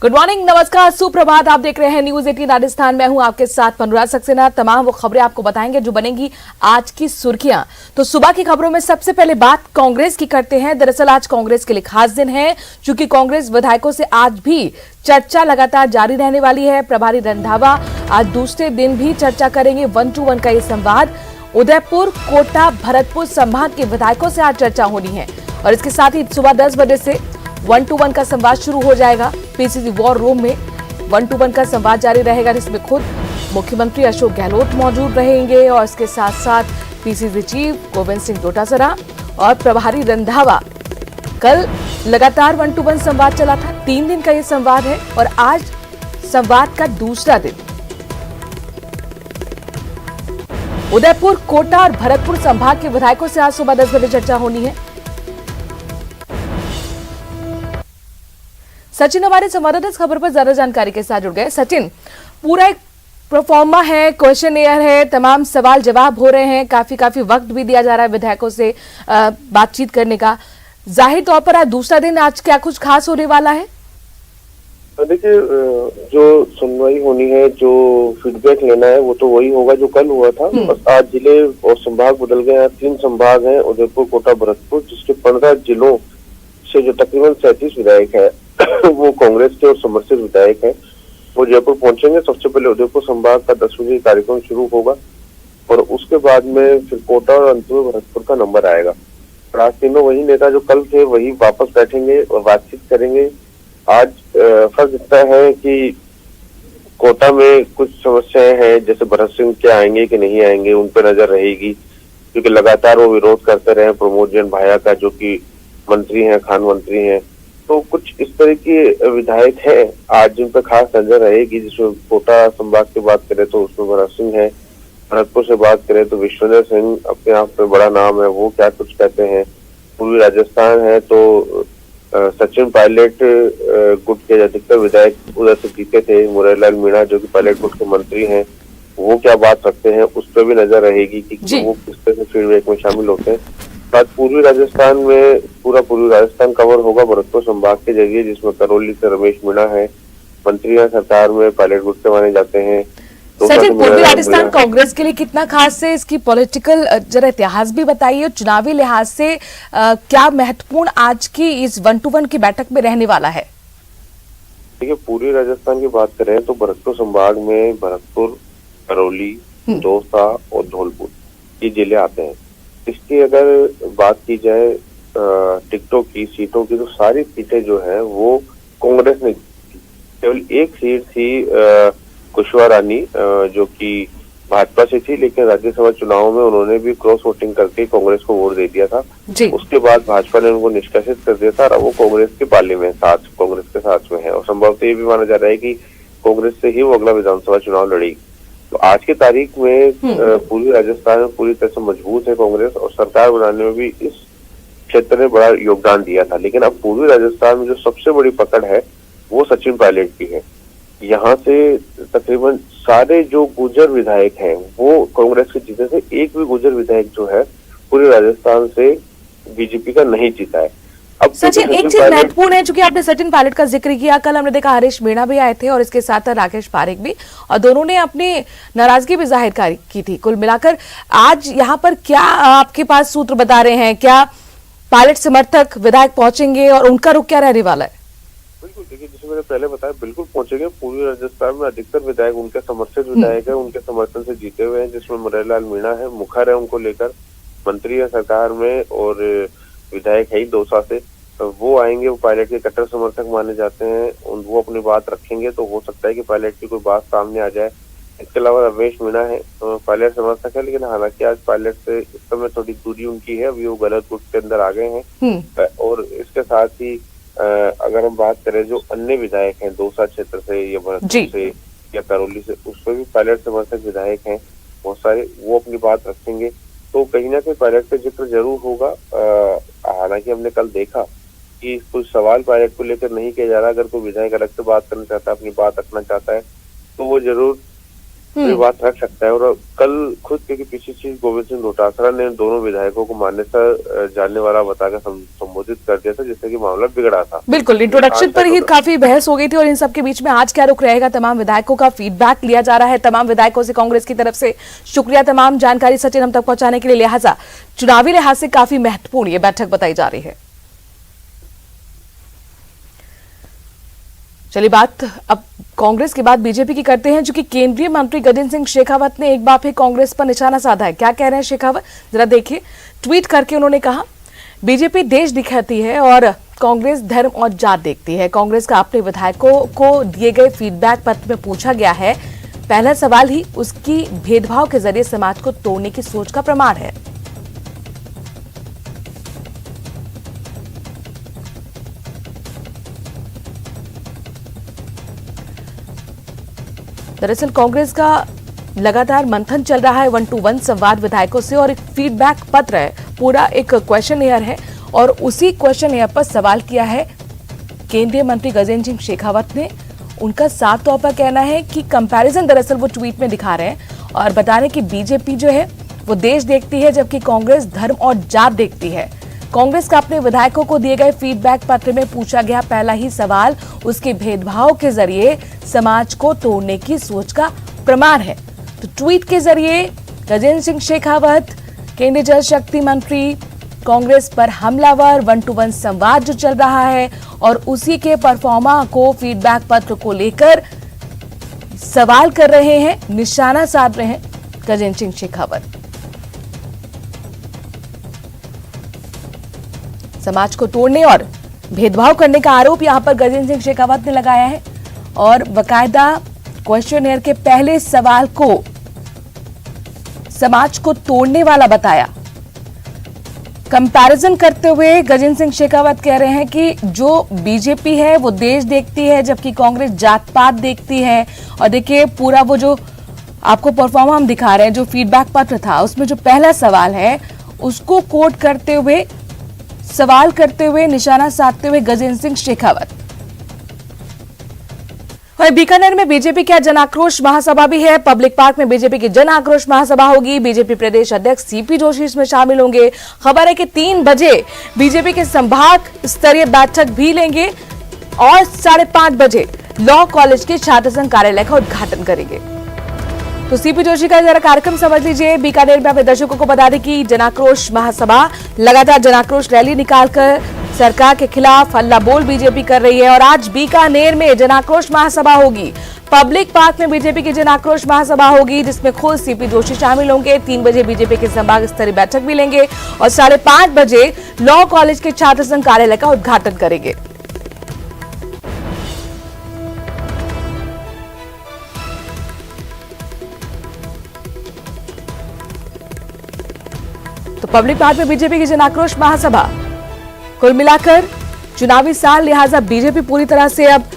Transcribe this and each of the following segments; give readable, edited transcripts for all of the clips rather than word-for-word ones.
Good morning, नमस्कार, सुप्रभात। आप देख रहे हैं न्यूज 18 राजस्थान। मैं हूं आपके साथ अनुराग सक्सेना। तमाम वो खबरें आपको बताएंगे जो बनेंगी आज की सुर्खियां। तो सुबह की खबरों में सबसे पहले बात कांग्रेस की करते हैं। दरअसल आज कांग्रेस के लिए खास दिन है, क्योंकि कांग्रेस विधायकों से आज भी चर्चा लगातार जारी रहने वाली है। प्रभारी रंधावा आज दूसरे दिन भी चर्चा करेंगे। 1 to 1 का ये संवाद उदयपुर, कोटा, भरतपुर संभाग के विधायकों से आज चर्चा होनी है। और इसके साथ ही सुबह 10 बजे से 1 to 1 का संवाद शुरू हो जाएगा। पीसीसी वॉर रूम में 1 to 1 का संवाद जारी रहेगा, जिसमें खुद मुख्यमंत्री अशोक गहलोत मौजूद रहेंगे और इसके साथ साथ पीसीसी चीफ गोविंद सिंह डोटासरा और प्रभारी रंधावा। कल लगातार 1 to 1 संवाद चला था। 3 दिन का ये संवाद है और आज संवाद का दूसरा दिन। उदयपुर, कोटा और भरतपुर संभाग के विधायकों से आज सुबह 10 बजे चर्चा होनी है। सचिन हमारे संवाददाता इस खबर पर ज्यादा जानकारी के साथ जुड़ गए। सचिन, पूरा एक प्रोफॉर्मा है, क्वेश्चन एयर है, तमाम सवाल जवाब हो रहे हैं, काफी वक्त भी दिया जा रहा है विधायकों से बातचीत करने का। जाहिर तौर पर आज दूसरा दिन, आज क्या कुछ खास होने वाला है? देखिए, जो सुनवाई होनी है, जो फीडबैक लेना है, वो तो वही होगा जो कल हुआ था। बस आज जिले और संभाग बदल गए हैं। 3 संभाग हैं, उदयपुर, कोटा, भरतपुर, जिसके 15 जिलों से जो तकरीबन 37 विधायक है वो कांग्रेस के और समर्थित विधायक हैं, वो जयपुर पहुंचेंगे। सबसे पहले उदयपुर संभाग का 10 बजे कार्यक्रम शुरू होगा और उसके बाद में फिर कोटा और अंत में भरतपुर का नंबर आएगा। और आज तीनों वही नेता जो कल थे वही वापस बैठेंगे और बातचीत करेंगे। आज फर्क इतना है कि कोटा में कुछ समस्याएं हैं, जैसे भरत सिंह क्या आएंगे कि नहीं आएंगे, उन पर नजर रहेगी, क्योंकि लगातार वो विरोध करते रहे प्रमोद जैन भाया का, जो कि मंत्री हैं, खान मंत्री हैं। तो कुछ इस तरह के विधायक हैं आज जिन पर खास नजर रहेगी। जिसमें कोटा संभाग की बात करें तो उसमें भरत सिंह है, भरतपुर से बात करें तो विश्वेंद्र सिंह अपने आप में बड़ा नाम है, वो क्या कुछ कहते हैं। पूर्वी राजस्थान है तो सचिन पायलट गुट के अधिकतर विधायक उधर से जीते थे। मुरलीलाल मीणा जो कि पायलट गुट के मंत्री हैं, वो क्या बात रखते हैं, उस पर भी नजर रहेगी कि वो किस तरह से फीडबैक में शामिल होते हैं। आज पूर्वी राजस्थान में पूरा पूर्वी राजस्थान कवर होगा भरतपुर संभाग के जरिए, जिसमें करौली से रमेश मीणा है, मंत्री हैं सरकार में, पायलट गुट से माने जाते हैं। सचिन, पूर्वी राजस्थान कांग्रेस के लिए कितना खास है? इसकी पॉलिटिकल जरा इतिहास भी बताइए। चुनावी लिहाज से क्या महत्वपूर्ण आज की इस 1 to 1 की बैठक में रहने वाला है? देखिए, पूर्वी राजस्थान की बात करें तो भरतपुर संभाग में भरतपुर, करौली, दौसा और धौलपुर ये जिले आते हैं। इसकी अगर बात की जाए टिकटों की, सीटों की, तो सारी सीटें जो है वो कांग्रेस ने, केवल एक सीट थी कुशवा रानी जो कि भाजपा से थी, लेकिन राज्यसभा चुनाव में उन्होंने भी क्रॉस वोटिंग करके कांग्रेस को वोट दे दिया था। उसके बाद भाजपा ने उनको निष्कासित कर दिया था और वो कांग्रेस के पाले में कांग्रेस के साथ में है और संभवतः ये भी माना जा रहा है कि कांग्रेस से ही वो अगला विधानसभा चुनाव लड़ेगी। तो आज की तारीख में पूर्वी राजस्थान में पूरी तरह से मजबूत है कांग्रेस और सरकार बनाने में भी इस क्षेत्र ने बड़ा योगदान दिया था। लेकिन अब पूर्वी राजस्थान में जो सबसे बड़ी पकड़ है वो सचिन पायलट की है। यहाँ से तकरीबन सारे जो गुर्जर विधायक हैं वो कांग्रेस के जीते थे। एक भी गुर्जर विधायक जो है पूरे राजस्थान से बीजेपी का नहीं जीता है। अब सचिन, एक चीज महत्वपूर्ण है, चूंकि आपने सचिन पायलट का जिक्र किया, कल हमने देखा हरीश मीणा भी आए थे और इसके साथ राकेश पारेख भी, और दोनों ने अपनी नाराजगी भी जाहिर की थी। कुल मिलाकर आज यहाँ पर क्या आपके पास सूत्र बता रहे हैं? क्या पायलट समर्थक विधायक पहुंचेंगे और उनका रुख क्या रहने वाला है? बिल्कुल, देखिए, जैसे मैंने पहले बताया, बिल्कुल पहुंचेंगे। पूर्वी राजस्थान में अधिकतर विधायक उनके समर्थित विधायक है, उनके समर्थन से जीते हुए हैं, जिसमें मुरलीलाल मीणा है, मुखर है उनको लेकर, मंत्री है सरकार में और विधायक है ही दौसा से। वो आएंगे, वो पायलट के कट्टर समर्थक माने जाते हैं, वो अपनी बात रखेंगे तो हो सकता है कि पायलट की कोई बात सामने आ जाए। इसके अलावा रमेश मीणा है, पायलट समर्थक है, लेकिन हालांकि आज पायलट से इस समय थोड़ी दूरी उनकी है, अभी वो गलत गुट के अंदर आ गए हैं। और इसके साथ ही अगर हम बात करें जो अन्य विधायक हैं दौसा क्षेत्र से या भरतपुर से या करौली से, उसमें भी पायलट समर्थक विधायक हैं बहुत सारे, वो अपनी बात रखेंगे। तो कहीं ना कहीं पायलट का जिक्र जरूर होगा। हालांकि हमने कल देखा कि कुछ सवाल पायलट को लेकर नहीं किया जा रहा। अगर कोई विधायक अलग से बात करना चाहता है, अपनी बात रखना चाहता है, तो वो जरूर तो ये बात रख सकता है। और कल खुद क्योंकि पीछे चीज गोविंद सिंह डोटासरा ने दोनों विधायकों को मान्यता जानने वाला बताकर संबोधित कर दिया था, जिससे कि मामला बिगड़ा था। बिल्कुल, इंट्रोडक्शन पर ही काफी बहस हो गई थी और इन सब के बीच में आज क्या रुख रहेगा, तमाम विधायकों का फीडबैक लिया जा रहा है। तमाम विधायकों से कांग्रेस की तरफ से शुक्रिया, तमाम जानकारी सचिन हम तक पहुंचाने के लिए। लिहाजा चुनावी लिहाज से काफी महत्वपूर्ण ये बैठक बताई जा रही है। चलिए बात अब कांग्रेस के बाद बीजेपी की करते हैं, जो कि केंद्रीय मंत्री गजेंद्र सिंह शेखावत ने एक बार फिर कांग्रेस पर निशाना साधा है। क्या कह रहे हैं शेखावत, जरा देखिए। ट्वीट करके उन्होंने कहा, बीजेपी देश दिखाती है और कांग्रेस धर्म और जात देखती है। कांग्रेस का अपने विधायकों को दिए गए फीडबैक पत्र में पूछा गया है। पहला सवाल ही उसकी भेदभाव के जरिए समाज को तोड़ने की सोच का प्रमाण है। दरअसल कांग्रेस का लगातार मंथन चल रहा है 1-to-1 संवाद विधायकों से, और एक फीडबैक पत्र है, पूरा एक क्वेश्चनएयर है, और उसी क्वेश्चनएयर पर सवाल किया है केंद्रीय मंत्री गजेंद्र सिंह शेखावत ने। उनका साफ तौर पर कहना है कि कंपैरिजन दरअसल वो ट्वीट में दिखा रहे हैं और बता रहे हैं कि बीजेपी जो है वो देश देखती है, जबकि कांग्रेस धर्म और जात देखती है। कांग्रेस का अपने विधायकों को दिए गए फीडबैक पत्र में पूछा गया पहला ही सवाल उसके भेदभाव के जरिए समाज को तोड़ने की सोच का प्रमाण है। तो ट्वीट के जरिए गजेंद्र सिंह शेखावत, केंद्रीय जल शक्ति मंत्री, कांग्रेस पर हमलावर 1-to-1 संवाद जो चल रहा है और उसी के परफॉर्मा को फीडबैक पत्र को लेकर सवाल कर रहे हैं, निशाना साध रहे हैं गजेंद्र सिंह शेखावत। समाज को तोड़ने और भेदभाव करने का आरोप यहां पर गजेंद्र सिंह शेखावत ने लगाया है और बकायदा क्वेश्चनएयर के पहले सवाल को समाज को तोड़ने वाला बताया। कंपैरिजन करते हुए गजेंद्र सिंह शेखावत कह रहे हैं कि जो बीजेपी है वो देश देखती है, जबकि कांग्रेस जात पात देखती है। और देखिए पूरा वो जो आपको परफॉर्मा हम दिखा रहे हैं, जो फीडबैक पत्र था उसमें जो पहला सवाल है उसको कोट करते हुए, सवाल करते हुए, निशाना साधते हुए गजेंद्र सिंह शेखावत। वहीं बीकानेर में बीजेपी का जन आक्रोश महासभा भी है। पब्लिक पार्क में बीजेपी की जन आक्रोश महासभा होगी। बीजेपी प्रदेश अध्यक्ष सीपी जोशी इसमें शामिल होंगे। खबर है कि 3 बजे बीजेपी के संभाग स्तरीय बैठक भी लेंगे और 5:30 बजे लॉ कॉलेज के छात्र संघ कार्यालय का उद्घाटन करेंगे। तो सीपी जोशी का जरा कार्यक्रम समझ लीजिए। बीकानेर में अपने दर्शकों को बता दें कि जन आक्रोश महासभा लगातार जन आक्रोश रैली निकालकर सरकार के खिलाफ हल्ला बोल बीजेपी कर रही है और आज बीकानेर में जन आक्रोश महासभा होगी। पब्लिक पार्क में बीजेपी की जन आक्रोश महासभा होगी, जिसमें खुद सीपी जोशी शामिल होंगे। 3 बजे बीजेपी के संभाग स्तरीय बैठक भी लेंगे और 5:30 बजे लॉ कॉलेज के छात्र संघ कार्यालय का उद्घाटन करेंगे। तो पब्लिक पार्क में बीजेपी की जन आक्रोश महासभा। कुल मिलाकर चुनावी साल, लिहाजा बीजेपी पूरी तरह से अब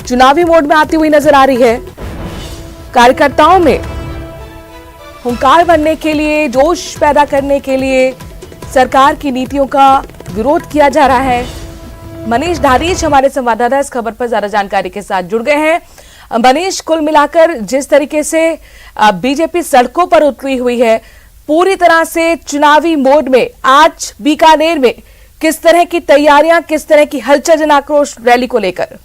चुनावी मोड में आती हुई नजर आ रही है। कार्यकर्ताओं में हुंकार बनने के लिए, जोश पैदा करने के लिए सरकार की नीतियों का विरोध किया जा रहा है। मनीष धारीच हमारे संवाददाता इस खबर पर ज्यादा जानकारी के साथ जुड़ गए हैं। मनीष, कुल मिलाकर जिस तरीके से बीजेपी सड़कों पर उतरी हुई है, पूरी तरह से चुनावी मोड में, आज बीकानेर में किस तरह की तैयारियां, किस तरह की हलचल जन आक्रोश रैली को लेकर?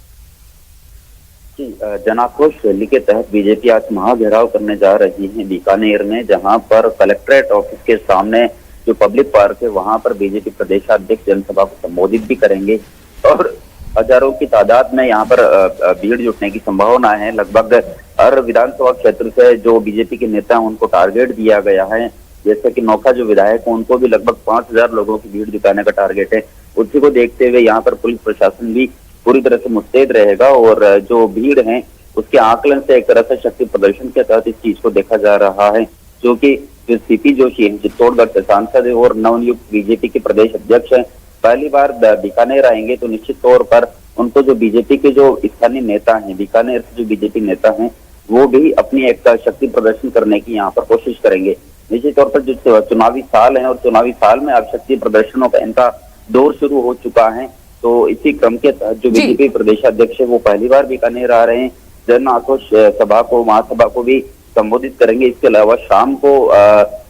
जन आक्रोश रैली के तहत बीजेपी आज महाघेराव करने जा रही है बीकानेर में, जहां पर कलेक्ट्रेट ऑफिस के सामने जो पब्लिक पार्क है वहां पर बीजेपी प्रदेशाध्यक्ष जनसभा को संबोधित भी करेंगे और हजारों की तादाद में यहाँ पर भीड़ जुटने की संभावना है। लगभग हर विधानसभा क्षेत्र से जो बीजेपी के नेता हैं उनको टारगेट दिया गया है। जैसे कि नौखा जो विधायक है उनको भी लगभग 5000 लोगों की भीड़ जुटाने का टारगेट है। उसी को देखते हुए यहाँ पर पुलिस प्रशासन भी पूरी तरह से मुस्तैद रहेगा और जो भीड़ है उसके आकलन से एक तरह से शक्ति प्रदर्शन के तहत इस चीज को देखा जा रहा है, जो कि सीपी जोशी चित्तौड़गढ़ से सांसद है और नवनियुक्त बीजेपी के प्रदेश अध्यक्ष है, पहली बार बीकानेर आएंगे तो निश्चित तौर पर उनको जो बीजेपी के जो स्थानीय नेता हैं, बीकानेर से जो बीजेपी नेता हैं, वो भी अपनी एक शक्ति प्रदर्शन करने की यहाँ पर कोशिश करेंगे। निश्चित तौर पर जो चुनावी साल है और चुनावी साल में अब शक्ति प्रदर्शनों का इनका दौर शुरू हो चुका है, तो इसी क्रम के तहत जो बीजेपी प्रदेशाध्यक्ष है वो पहली बार बीकानेर आ रहे हैं। जन आक्रोश सभा को, महासभा को भी संबोधित करेंगे। इसके अलावा शाम को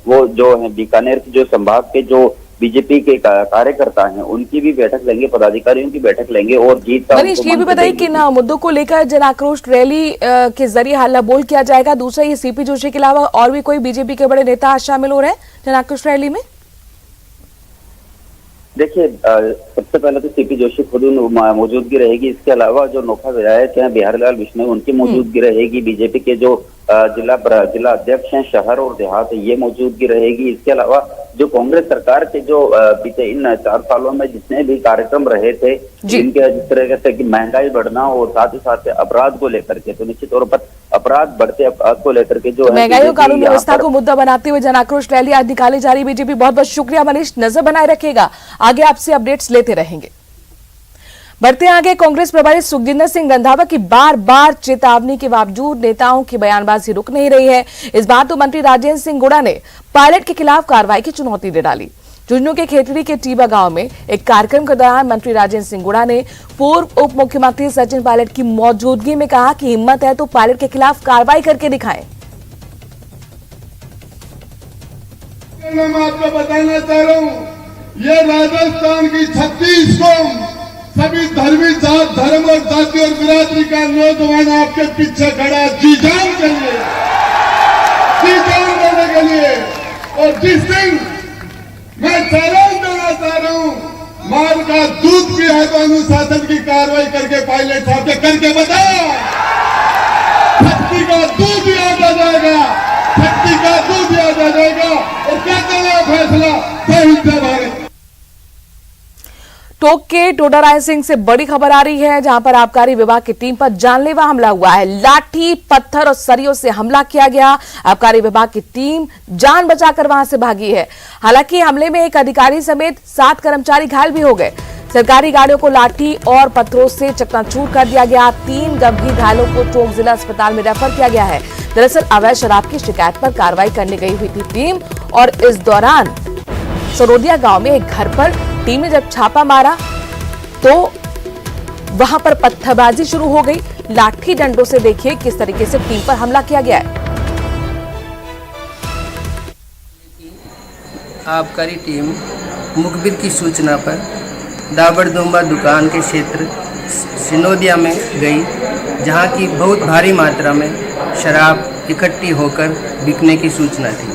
वो जो है बीकानेर के जो संभाग के जो बीजेपी के कार्यकर्ता हैं उनकी भी बैठक लेंगे, पदाधिकारियों की बैठक लेंगे और जीत का मनीष, ये भी बताइए किन मुद्दों को लेकर जन आक्रोश रैली के जरिए हल्ला बोल किया जाएगा? दूसरा, ये सीपी जोशी के अलावा और भी कोई बीजेपी के बड़े नेता आज शामिल हो रहे हैं जन आक्रोश रैली में? देखिए, सबसे पहले तो सीपी जोशी खुद मौजूदगी रहेगी। इसके अलावा जो नोखा विधायक हैं बिहारीलाल बिश्नोई, उनकी मौजूदगी रहेगी। बीजेपी के जो जिला अध्यक्ष हैं शहर और देहात, ये मौजूदगी रहेगी। इसके अलावा जो कांग्रेस सरकार के जो बीते इन 4 सालों में जितने भी कार्यक्रम रहे थे, जिनके जिस तरह से कि महंगाई बढ़ना और साथ ही साथ अपराध को लेकर के, तो निश्चित तौर पर अपराध बढ़ते अपराध को लेकर के जो महंगाई और कानून व्यवस्था को मुद्दा बनाते हुए जन आक्रोश रैली आज निकाली जा रही। बीजेपी बहुत बहुत शुक्रिया मनीष, नजर बनाए रखेगा, आगे आपसे अपडेट्स लेते रहेंगे। बढ़ते आगे, कांग्रेस प्रभारी सुखजिंदर सिंह रंधावा की बार बार चेतावनी के बावजूद नेताओं की बयानबाजी रुक नहीं रही है। इस बार तो मंत्री राजेंद्र सिंह गुड़ा ने पायलट के खिलाफ कार्रवाई की चुनौती दे डाली। झुंझुनू के खेतड़ी के टीबा गांव में एक कार्यक्रम के दौरान मंत्री राजेंद्र सिंह गुड़ा ने पूर्व उप मुख्यमंत्री सचिन पायलट की मौजूदगी में कहा कि हिम्मत है तो पायलट के खिलाफ कार्रवाई करके दिखाएं। मैं आपको बताना चाह रहा हूँ, ये राजस्थान की 36 कौम, सभी धर्मी जात धर्म और जाति और बिरादरी का नौजवान आपके पीछे खड़ा जी जान के लिए, जी जान देने के लिए। और जिस दिन मैं चैलेंज देना चाह रहा हूँ, माल का दूध भी है तो अनुशासन की कार्रवाई करके पायलट साहब के करके बताओ। शक्ति का दूध याद आ जाएगा, शक्ति का दूध याद आ जाएगा और क्या करना फैसला सही से भारत। टोंक के टोडा राय सिंह से बड़ी खबर आ रही है, जहां पर आबकारी विभाग की टीम पर जानलेवा हमला हुआ है। लाठी, पत्थर और सरियों से हमला किया गया। आबकारी विभाग की टीम जान बचाकर वहां से भागी है। हालांकि हमले में एक अधिकारी समेत 7 कर्मचारी घायल भी हो गए। सरकारी गाड़ियों को लाठी और पत्थरों से चकनाचूर कर दिया गया। 3 गंभीर घायलों को टोंक जिला अस्पताल में रेफर किया गया है। दरअसल अवैध शराब की शिकायत पर कार्रवाई करने गई हुई थी टीम, और इस दौरान सरोदिया गांव में एक घर पर टीम ने जब छापा मारा तो वहां पर पत्थरबाजी शुरू हो गई। लाठी डंडों से देखिए किस तरीके से टीम पर हमला किया गया है। आबकारी टीम मुखबिर की सूचना पर दाबड़दोंबा दुकान के क्षेत्र सिनोदिया में गई, जहां की बहुत भारी मात्रा में शराब इकट्ठी होकर बिकने की सूचना थी।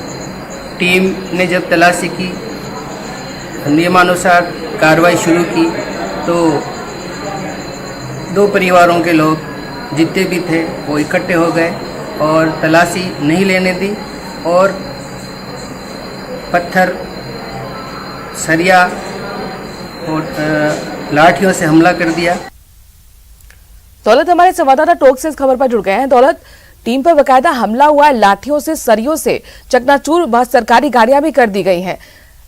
टीम ने जब तलाशी की, नियमानुसार कार्रवाई शुरू की, तो 2 परिवारों के लोग जितने भी थे वो इकट्ठे हो गए और तलाशी नहीं लेने दी और पत्थर, सरिया और लाठियों से हमला कर दिया। दौलत हमारे संवाददाता टोंक से इस खबर पर जुड़ गए हैं। दौलत, टीम पर बकायदा हमला हुआ है, लाठियों से, सरियों से चकनाचूर, बहुत सरकारी गाड़ियां भी कर दी गई हैं।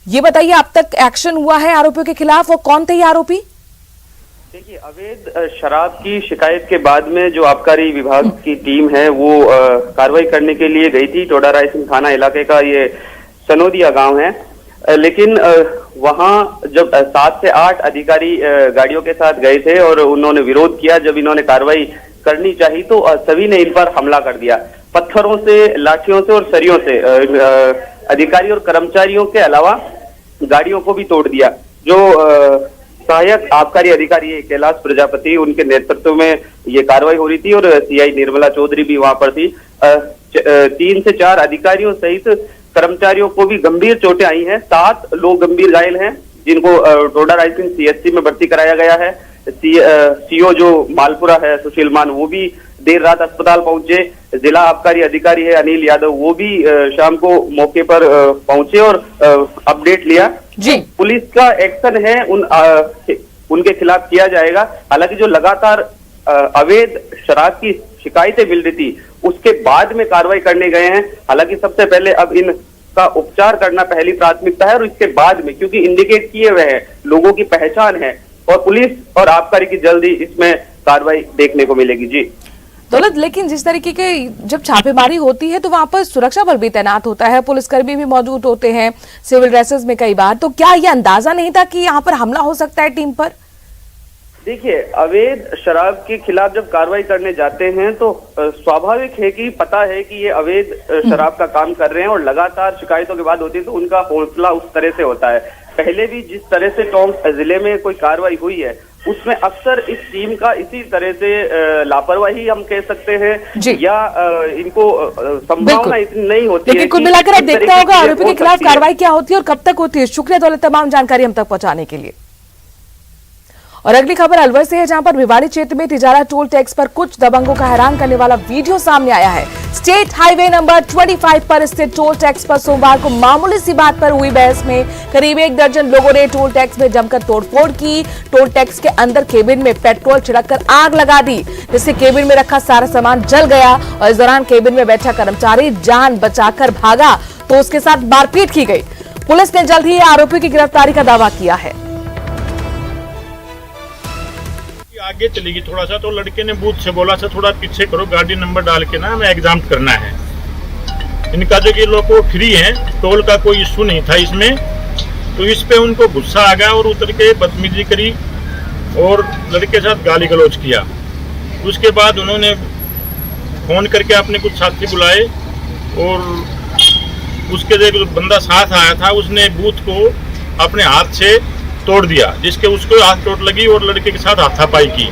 ये बताइए, अब तक एक्शन हुआ है आरोपियों के खिलाफ और कौन थे ये आरोपी? देखिए, अवैध शराब की शिकायत के बाद में जो आबकारी विभाग की टीम है वो कार्रवाई करने के लिए गई थी। टोडा राय सिंह थाना इलाके का ये सनोदिया गांव है, लेकिन वहां जब 7 से 8 अधिकारी गाड़ियों के साथ गए थे और उन्होंने विरोध किया। जब इन्होंने कार्रवाई करनी चाहिए तो सभी ने इन पर हमला कर दिया, पत्थरों से, लाठियों से और सरियों से। अधिकारी और कर्मचारियों के अलावा गाड़ियों को भी तोड़ दिया। जो सहायक आबकारी अधिकारी है कैलाश प्रजापति, उनके नेतृत्व में ये कार्रवाई हो रही थी और सीआई निर्मला चौधरी भी वहां पर थी। 3 से 4 अधिकारियों सहित कर्मचारियों को भी गंभीर चोटें आई हैं। 7 लोग गंभीर घायल हैं, जिनको टोडा राय सिंह सीएचसी में भर्ती कराया गया है। सीओ जो मालपुरा है सुशील मान, वो भी देर रात अस्पताल पहुंचे। जिला आबकारी अधिकारी है अनिल यादव, वो भी शाम को मौके पर पहुंचे और अपडेट लिया जी। पुलिस का एक्शन है उनके खिलाफ किया जाएगा। हालांकि जो लगातार अवैध शराब की शिकायतें मिल रही थी, उसके बाद में कार्रवाई करने गए हैं। हालांकि सबसे पहले अब इनका उपचार करना पहली प्राथमिकता है और इसके बाद में, क्योंकि इंडिकेट किए हुए हैं, लोगों की पहचान है और पुलिस और आबकारी की जल्दी इसमें कार्रवाई देखने को मिलेगी जी। दौलत, लेकिन जिस तरीके के जब छापेमारी होती है तो वहां पर सुरक्षा बल भी तैनात होता है, पुलिसकर्मी भी मौजूद होते हैं सिविल ड्रेसेस में कई बार, तो क्या ये अंदाजा नहीं था कि यहाँ पर हमला हो सकता है टीम पर? देखिए, अवैध शराब के खिलाफ जब कार्रवाई करने जाते हैं तो स्वाभाविक है कि पता है कि ये अवैध शराब का काम कर रहे हैं और लगातार शिकायतों के बाद होती है तो उनका हौसला उस तरह से होता है। पहले भी जिस तरह से टोंक जिले में कोई कार्रवाई हुई है उसमें अक्सर इस टीम का इसी तरह से लापरवाही हम कह सकते हैं या इनको संभावना इतनी नहीं होती है। लेकिन कुल मिलाकर अब देखना होगा आरोपी के खिलाफ कार्रवाई क्या होती है और कब तक होती है। शुक्रिया दौलत तमाम जानकारी हम तक पहुंचाने के लिए। और अगली खबर अलवर से है, जहां पर भिवाड़ी क्षेत्र में तिजारा टोल टैक्स पर कुछ दबंगों का हैरान करने वाला वीडियो सामने आया है। स्टेट हाईवे नंबर 25 पर स्थित टोल टैक्स पर सोमवार को मामूली सी बात पर हुई बहस में करीब 1 दर्जन लोगों ने टोल टैक्स में जमकर तोड़फोड़ की। टोल टैक्स के अंदर केबिन में पेट्रोल छिड़ककर आग लगा दी, जिससे केबिन में रखा सारा सामान जल गया और इस दौरान केबिन में बैठा कर्मचारी जान बचाकर भागा तो उसके साथ मारपीट की गई। पुलिस ने जल्द ही आरोपी की गिरफ्तारी का दावा किया है। आगे चलेगी थोड़ा सा तो लड़के ने बूथ से बोला था थोड़ा पीछे करो, गाड़ी नंबर डाल के ना हमें एग्जाम करना है। इनका जो कि लोग फ्री है, टोल का कोई इशू नहीं था इसमें, तो इस पे उनको गुस्सा आ गया और उतर के बदतमीजी करी और लड़के के साथ गाली गलौज किया। उसके बाद उन्होंने फोन करके अपने कुछ साथी बुलाए और उसके जो बंदा साथ आया था उसने बूथ को अपने हाथ से तोड़ दिया, जिसके उसको हाथ चोट लगी और लड़के के साथ हाथापाई की।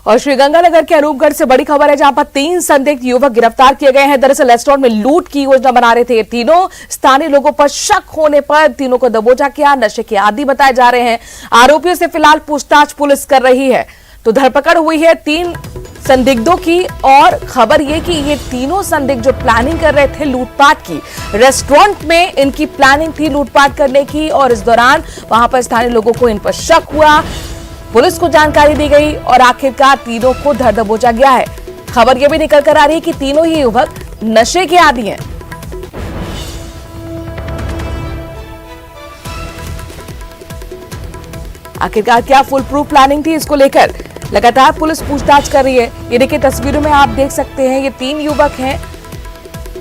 और श्रीगंगानगर के अनूपगढ़ से बड़ी खबर है, जहां पर 3 संदिग्ध युवक गिरफ्तार किए गए हैं। दरअसल रेस्टोरेंट में लूट की योजना बना रहे थे ये तीनों। स्थानीय लोगों पर शक होने पर तीनों को दबोचा किया। नशे के आदी बताए जा रहे हैं। आरोपियों से फिलहाल पूछताछ पुलिस कर रही है। तो धरपकड़ हुई है 3 संदिग्धों की। और खबर ये कि ये तीनों संदिग्ध जो प्लानिंग कर रहे थे लूटपाट की, रेस्टोरेंट में इनकी प्लानिंग थी लूटपाट करने की और इस दौरान वहां पर स्थानीय लोगों को इन पर शक हुआ। पुलिस को जानकारी दी गई और आखिरकार तीनों को धर दबोचा गया है। खबर यह भी निकल कर आ रही है कि तीनों ही युवक नशे के आदी हैं। आखिरकार क्या फुल प्रूफ प्लानिंग थी, इसको लेकर लगातार पुलिस पूछताछ कर रही है। ये देखिए तस्वीरों में आप देख सकते हैं, ये 3 युवक हैं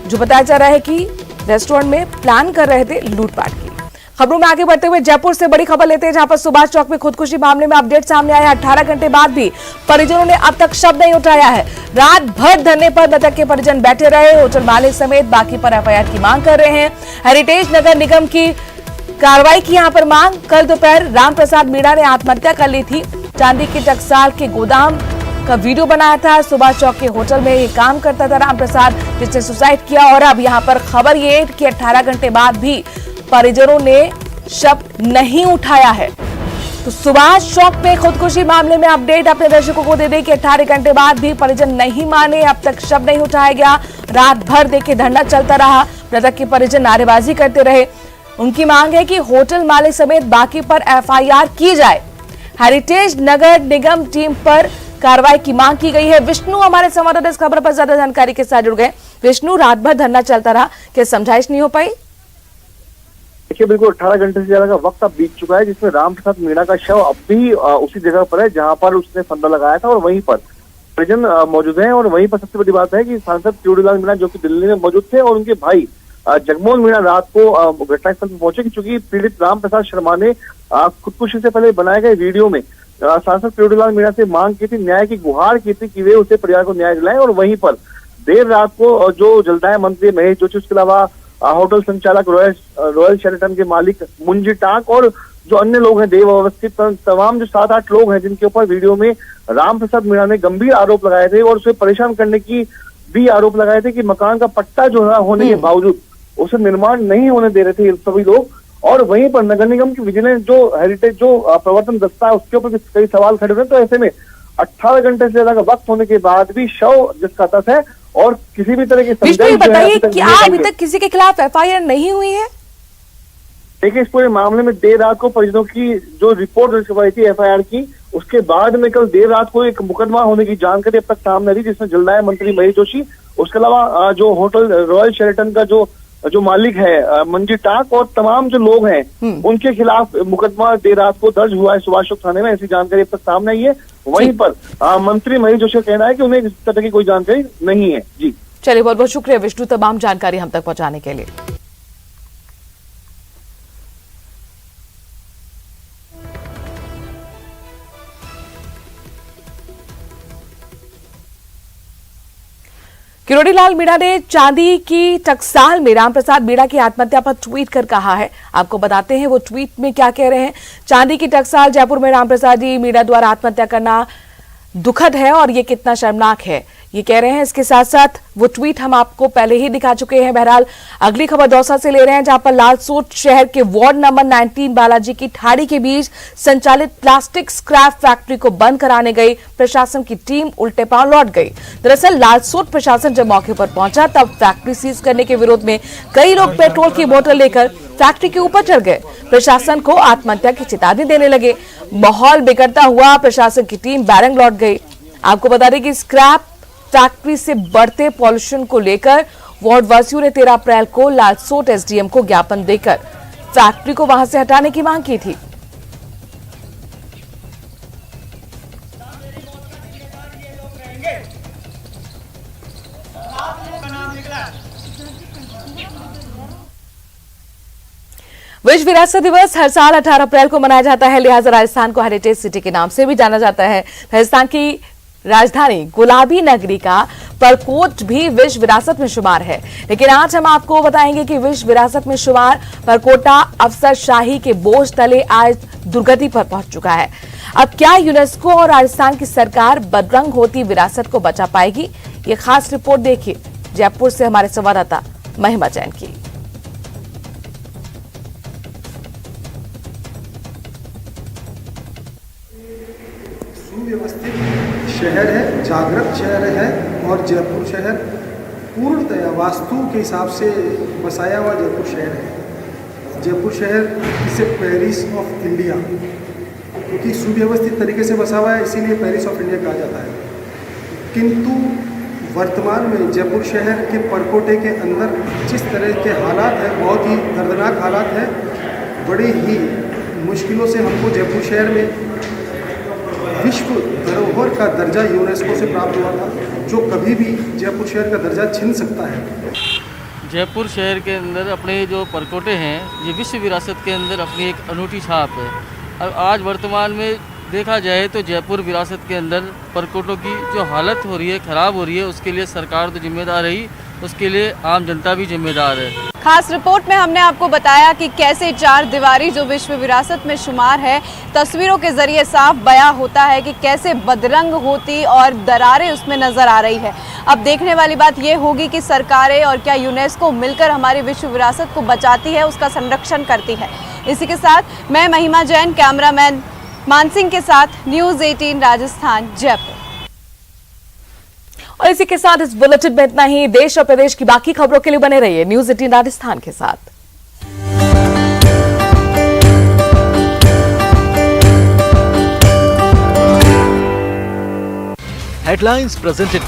जो बताया जा रहा है कि रेस्टोरेंट में प्लान कर रहे थे लूटपाट की। खबरों में आगे बढ़ते हुए जयपुर से बड़ी खबर लेते हैं, जहां पर सुभाष चौक में खुदकुशी मामले में अपडेट सामने आया। 18 घंटे बाद भी परिजनों ने अब तक शब्द नहीं उठाया है। रात भर धरने पर मृतक के परिजन बैठे रहे। होटल मालिक समेत बाकी पर एफआईआर की मांग कर रहे हैं। हेरिटेज नगर निगम की कार्रवाई की यहां पर मांग। कल दोपहर रामप्रसाद मीणा ने आत्महत्या कर ली थी। चांदी के टकसाल के गोदाम का वीडियो बनाया था। सुभाष चौक के होटल में ये काम करता था रामप्रसाद, जिसने सुसाइड किया। और अब यहाँ पर खबर ये कि 18 घंटे बाद भी परिजनों ने शब्द नहीं उठाया है। तो सुभाष चौक में खुदकुशी मामले में अपडेट अपने दर्शकों को दे दें कि 18 घंटे बाद भी परिजन नहीं माने, अब तक शब्द नहीं उठाया गया। रात भर देखिए धरना चलता रहा। मृतक के परिजन नारेबाजी करते रहे। उनकी मांग है कि होटल मालिक समेत बाकी पर एफआईआर की जाए। हेरिटेज नगर निगम टीम पर कार्रवाई की मांग की गई है। विष्णु हमारे संवाददाता इस खबर पर ज्यादा जानकारी के साथ जुड़ गए। विष्णु, रात भर धरना चलता रहा, क्या समझाइश नहीं हो पाई? देखिए बिल्कुल 18 घंटे से ज्यादा का वक्त अब बीत चुका है, जिसमें रामप्रसाद मीणा का शव अब भी उसी जगह पर है जहां पर उसने फंदा लगाया था और वहीं पर परिजन मौजूद हैं। और वहीं पर सबसे बड़ी बात है कि सांसद प्यूरीलाल मीणा जो कि दिल्ली में मौजूद थे और उनके भाई जगमोहन मीणा रात को घटनास्थल पर पहुंचे, क्योंकि पीड़ित रामप्रसाद शर्मा ने खुदकुशी से पहले बनाए गए वीडियो में सांसद प्यूरीलाल मीणा से मांग की थी, न्याय की गुहार की थी कि वे उसे परिवार को न्याय दिलाएं। और वहीं पर देर रात को जो जलदाय मंत्री महेश जोशी, उसके अलावा होटल संचालक रॉयल शेरेटन के मालिक मुंजी टाक और जो अन्य लोग हैं देव अवस्थित, तमाम जो 7-8 लोग हैं जिनके ऊपर वीडियो में रामप्रसाद मीणा ने गंभीर आरोप लगाए थे और उसे परेशान करने की भी आरोप लगाए थे कि मकान का पट्टा जो है होने के बावजूद उसे निर्माण नहीं होने दे रहे थे सभी लोग। और वहीं पर नगर निगम की विजिलेंस जो हेरिटेज जो प्रवर्तन दस्ता है उसके ऊपर भी कई सवाल खड़े हुए। तो ऐसे में 18 घंटे से ज्यादा का वक्त होने के बाद भी शव जिसका तस है और किसी भी तरह की बताइए क्या अभी तक किसी के खिलाफ एफआईआर नहीं हुई है? देखिए इस पूरे मामले में देर रात को परिजनों की जो रिपोर्ट रखवाई थी एफआईआर की, उसके बाद में कल देर रात को एक मुकदमा होने की जानकारी अब तक सामने आई, जिसमें जलदाय मंत्री महेश जोशी, उसके अलावा जो होटल रॉयल शेरेटन का जो मालिक है मंजी टाक और तमाम जो लोग हैं उनके खिलाफ मुकदमा देर रात को दर्ज हुआ है सुभाष चौक थाने में। ऐसी जानकारी अब तक सामने आई है। वहीं पर मंत्री महेश जोशी का कहना है कि उन्हें इस तरह की कोई जानकारी नहीं है। जी चलिए, बहुत बहुत शुक्रिया विष्णु, तमाम जानकारी हम तक पहुंचाने के लिए। किरोड़ी लाल मीणा ने चांदी की टकसाल में रामप्रसाद मीणा की आत्महत्या पर ट्वीट कर कहा है। आपको बताते हैं वो ट्वीट में क्या कह रहे हैं। चांदी की टकसाल जयपुर में रामप्रसाद मीणा द्वारा आत्महत्या करना दुखद है और ये कितना शर्मनाक है, ये कह रहे हैं। इसके साथ साथ वो ट्वीट हम आपको पहले ही दिखा चुके हैं। बहरहाल अगली खबर दौसा से ले रहे हैं, जहां पर लालसोट शहर के वार्ड नंबर 19 बालाजी की ठाड़ी के बीच संचालित प्लास्टिक स्क्रैप फैक्ट्री को बंद कराने गई प्रशासन की टीम उल्टे पांव लौट गई। दरअसल लालसोट प्रशासन जब मौके पर पहुंचा तब फैक्ट्री सीज करने के विरोध में कई लोग पेट्रोल की बोतल लेकर फैक्ट्री के ऊपर चढ़ गए। प्रशासन को आत्महत्या की चेतावनी देने लगे। माहौल बिगड़ता हुआ प्रशासन की टीम बैरंग लौट गई। आपको बता दें कि स्क्रैप फैक्ट्री से बढ़ते पॉल्यूशन को लेकर वार्ड वासियों ने 13 अप्रैल को लालसोट एसडीएम को ज्ञापन देकर फैक्ट्री को वहां से हटाने की मांग की थी। विश्व विरासत दिवस हर साल 18 अप्रैल को मनाया जाता है, लिहाजा राजस्थान को हेरिटेज सिटी के नाम से भी जाना जाता है। राजस्थान की राजधानी गुलाबी नगरी का परकोट भी विश्व विरासत में शुमार है, लेकिन आज हम आपको बताएंगे कि विश्व विरासत में शुमार परकोटा अफसरशाही के बोझ तले आज दुर्गति पर पहुंच चुका है। अब क्या यूनेस्को और राजस्थान की सरकार बदरंग होती विरासत को बचा पाएगी? ये खास रिपोर्ट देखिए जयपुर से हमारे संवाददाता महिमा जैन की। सुव्यवस्थित शहर है, जागृत शहर है और जयपुर शहर पूर्णतया वास्तु के हिसाब से बसाया हुआ जयपुर शहर है। जयपुर शहर इसे पेरिस ऑफ इंडिया, क्योंकि सुव्यवस्थित तरीके से बसा हुआ है इसीलिए पेरिस ऑफ इंडिया कहा जाता है। किंतु वर्तमान में जयपुर शहर के परकोटे के अंदर जिस तरह के हालात हैं, बहुत ही दर्दनाक हालात हैं। बड़े ही मुश्किलों से हमको जयपुर शहर में विश्व धरोहर का दर्जा यूनेस्को से प्राप्त हुआ था, जो कभी भी जयपुर शहर का दर्जा छीन सकता है। जयपुर शहर के अंदर अपने जो परकोटे हैं ये विश्व विरासत के अंदर अपनी एक अनूठी छाप है। और आज वर्तमान में देखा जाए तो जयपुर विरासत के अंदर परकोटों की जो हालत हो रही है, ख़राब हो रही है, उसके लिए सरकार तो जिम्मेदार है ही, उसके लिए आम जनता भी जिम्मेदार है। खास रिपोर्ट में हमने आपको बताया कि कैसे चार दीवारी जो विश्व विरासत में शुमार है, तस्वीरों के जरिए साफ बयां होता है कि कैसे बदरंग होती और दरारें उसमें नजर आ रही है। अब देखने वाली बात यह होगी कि सरकारें और क्या यूनेस्को मिलकर हमारी विश्व विरासत को बचाती है, उसका संरक्षण करती है। इसी के साथ मैं महिमा जैन, कैमरामैन मानसिंह के साथ न्यूज़ 18 राजस्थान, जयपुर। और इसी के साथ इस बुलेटिन में इतना ही। देश और प्रदेश की बाकी खबरों के लिए बने रहिए न्यूज़ 18 राजस्थान के साथ। Headlines presented